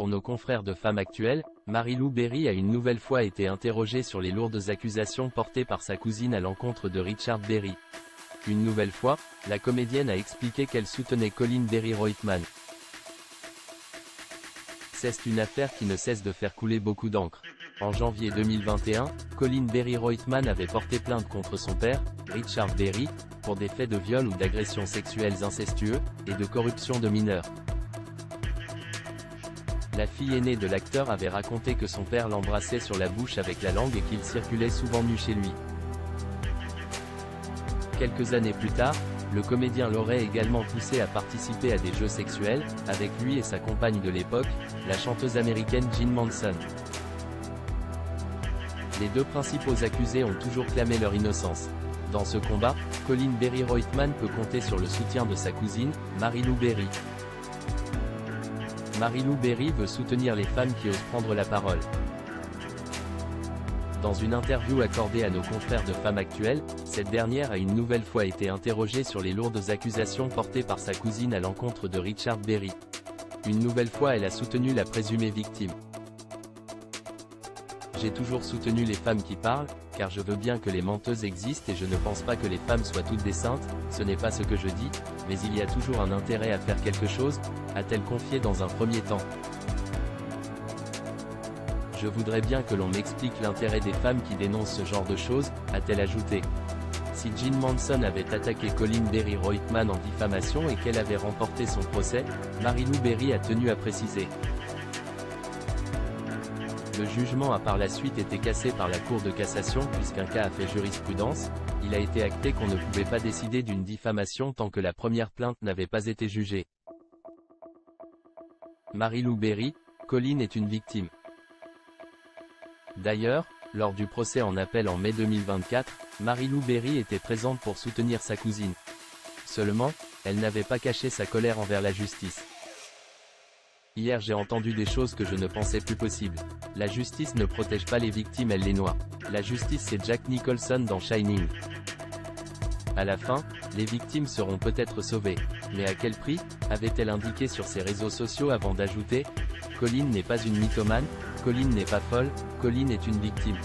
Pour nos confrères de Femmes Actuelles, Marie-Lou Berry a une nouvelle fois été interrogée sur les lourdes accusations portées par sa cousine à l'encontre de Richard Berry. Une nouvelle fois, la comédienne a expliqué qu'elle soutenait Colin Berry Reutemann. C'est une affaire qui ne cesse de faire couler beaucoup d'encre. En janvier 2021, Colin Berry Reutemann avait porté plainte contre son père, Richard Berry, pour des faits de viol ou d'agressions sexuelles incestueux, et de corruption de mineurs. La fille aînée de l'acteur avait raconté que son père l'embrassait sur la bouche avec la langue et qu'il circulait souvent nu chez lui. Quelques années plus tard, le comédien l'aurait également poussé à participer à des jeux sexuels, avec lui et sa compagne de l'époque, la chanteuse américaine Jean Manson. Les deux principaux accusés ont toujours clamé leur innocence. Dans ce combat, Colin Berry Reutemann peut compter sur le soutien de sa cousine, Marie-Lou Berry. Marie-Lou Berry veut soutenir les femmes qui osent prendre la parole. Dans une interview accordée à nos confrères de Femmes Actuelles, cette dernière a une nouvelle fois été interrogée sur les lourdes accusations portées par sa cousine à l'encontre de Richard Berry. Une nouvelle fois elle a soutenu la présumée victime. J'ai toujours soutenu les femmes qui parlent, car je veux bien que les menteuses existent et je ne pense pas que les femmes soient toutes des saintes, ce n'est pas ce que je dis, mais il y a toujours un intérêt à faire quelque chose, a-t-elle confié dans un premier temps. Je voudrais bien que l'on m'explique l'intérêt des femmes qui dénoncent ce genre de choses, a-t-elle ajouté. Si Jean Manson avait attaqué Colin Berry Reutemann en diffamation et qu'elle avait remporté son procès, Marie-Lou Berry a tenu à préciser. Le jugement a par la suite été cassé par la Cour de cassation puisqu'un cas a fait jurisprudence, il a été acté qu'on ne pouvait pas décider d'une diffamation tant que la première plainte n'avait pas été jugée. Marie-Lou Berry, Colin est une victime. D'ailleurs, lors du procès en appel en mai 2024, Marie-Lou Berry était présente pour soutenir sa cousine. Seulement, elle n'avait pas caché sa colère envers la justice. Hier j'ai entendu des choses que je ne pensais plus possibles. La justice ne protège pas les victimes, elle les noie. La justice c'est Jack Nicholson dans Shining. À la fin, les victimes seront peut-être sauvées. Mais à quel prix, avait-elle indiqué sur ses réseaux sociaux avant d'ajouter « Colin n'est pas une mythomane, Colin n'est pas folle, Colin est une victime ».